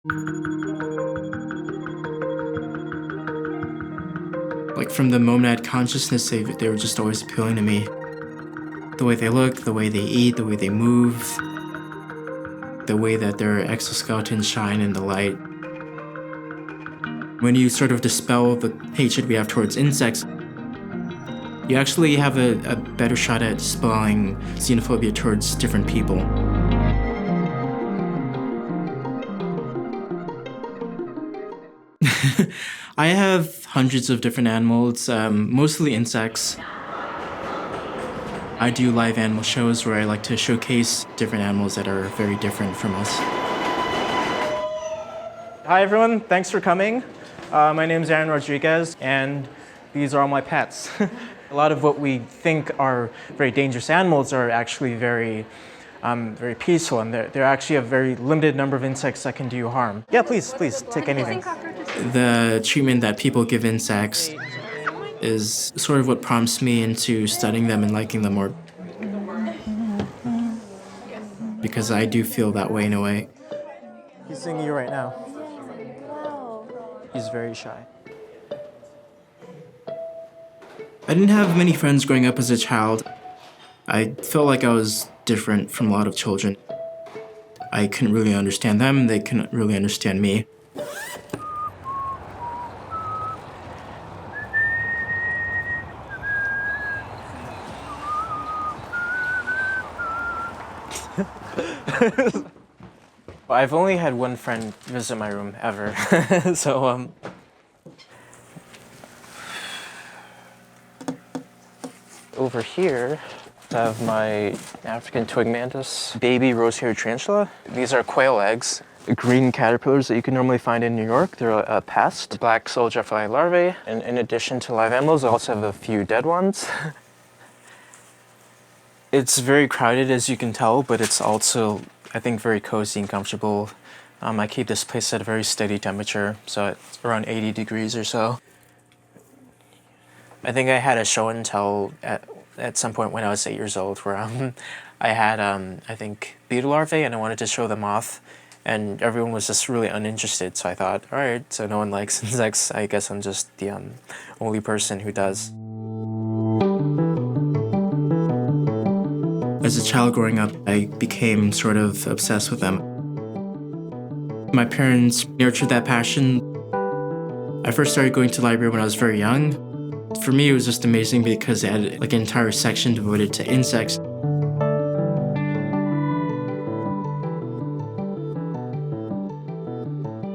Like from the moment I had consciousness, they were just always appealing to me. The way they look, the way they eat, the way they move, the way that their exoskeletons shine in the light. When you sort of dispel the hatred we have towards insects, you actually have a better shot at dispelling xenophobia towards different people. I have hundreds of different animals, mostly insects. I do live animal shows where I like to showcase different animals that are very different from us. Hi everyone, thanks for coming. My name is Rodriques, and these are all my pets. A lot of what we think are very dangerous animals are actually very peaceful, and there actually a very limited number of insects that can do you harm. Yeah, please, take anything. The treatment that people give insects is sort of what prompts me into studying them and liking them more. Because I do feel that way in a way. He's singing you right now. He's very shy. I didn't have many friends growing up as a child. I felt like I was different from a lot of children. I couldn't really understand them, they couldn't really understand me. I've only had one friend visit my room ever, so over here, I have my African twig mantis, baby rose-haired tarantula. These are quail eggs, green caterpillars that you can normally find in New York. They're a pest. Black soldier fly larvae. And in addition to live animals, I also have a few dead ones. It's very crowded, as you can tell, but it's also, I think, very cozy and comfortable. I keep this place at a very steady temperature, so it's around 80 degrees or so. I think I had a show and tell at some point when I was 8 years old where I had, I think, beetle larvae, and I wanted to show them off, and everyone was just really uninterested, so I thought, all right, so no one likes insects, I guess I'm just the only person who does. As a child growing up, I became sort of obsessed with them. My parents nurtured that passion. I first started going to the library when I was very young. For me, it was just amazing because they had like an entire section devoted to insects.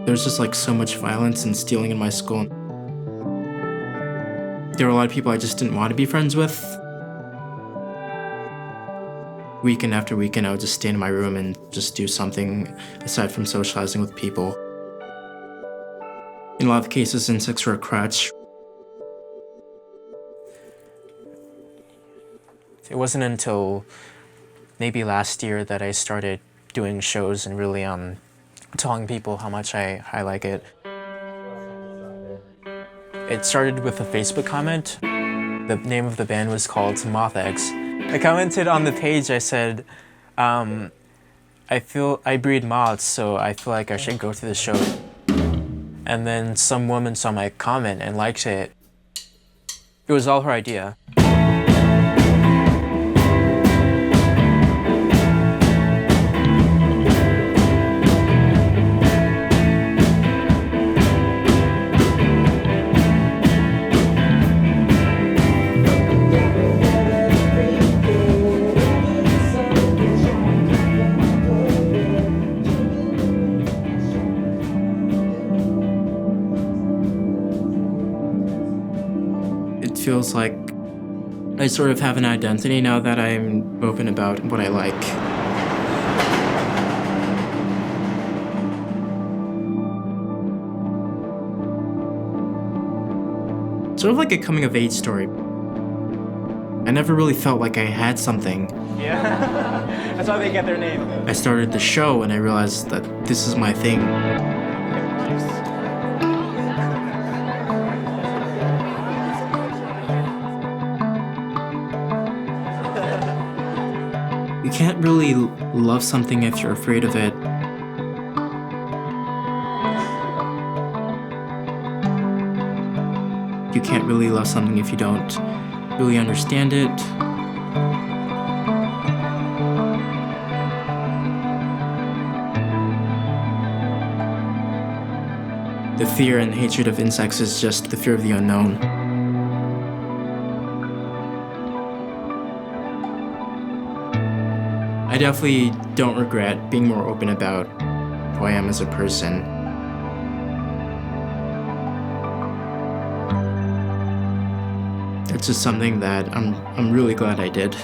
There was just like so much violence and stealing in my school. There were a lot of people I just didn't want to be friends with. Weekend after weekend, I would just stay in my room and just do something aside from socializing with people. In a lot of cases, insects were a crutch. It wasn't until maybe last year that I started doing shows and really telling people how much I like it. It started with a Facebook comment. The name of the band was called Moth Eggs. I commented on the page, I said, I breed moths, so I feel like I should go to the show. And then some woman saw my comment and liked it. It was all her idea. It feels like I sort of have an identity now that I'm open about what I like. Sort of like a coming-of-age story. I never really felt like I had something. Yeah, that's how they get their name. I started the show and I realized that this is my thing. You can't really love something if you're afraid of it. You can't really love something if you don't really understand it. The fear and hatred of insects is just the fear of the unknown. I definitely don't regret being more open about who I am as a person. It's just something that I'm really glad I did.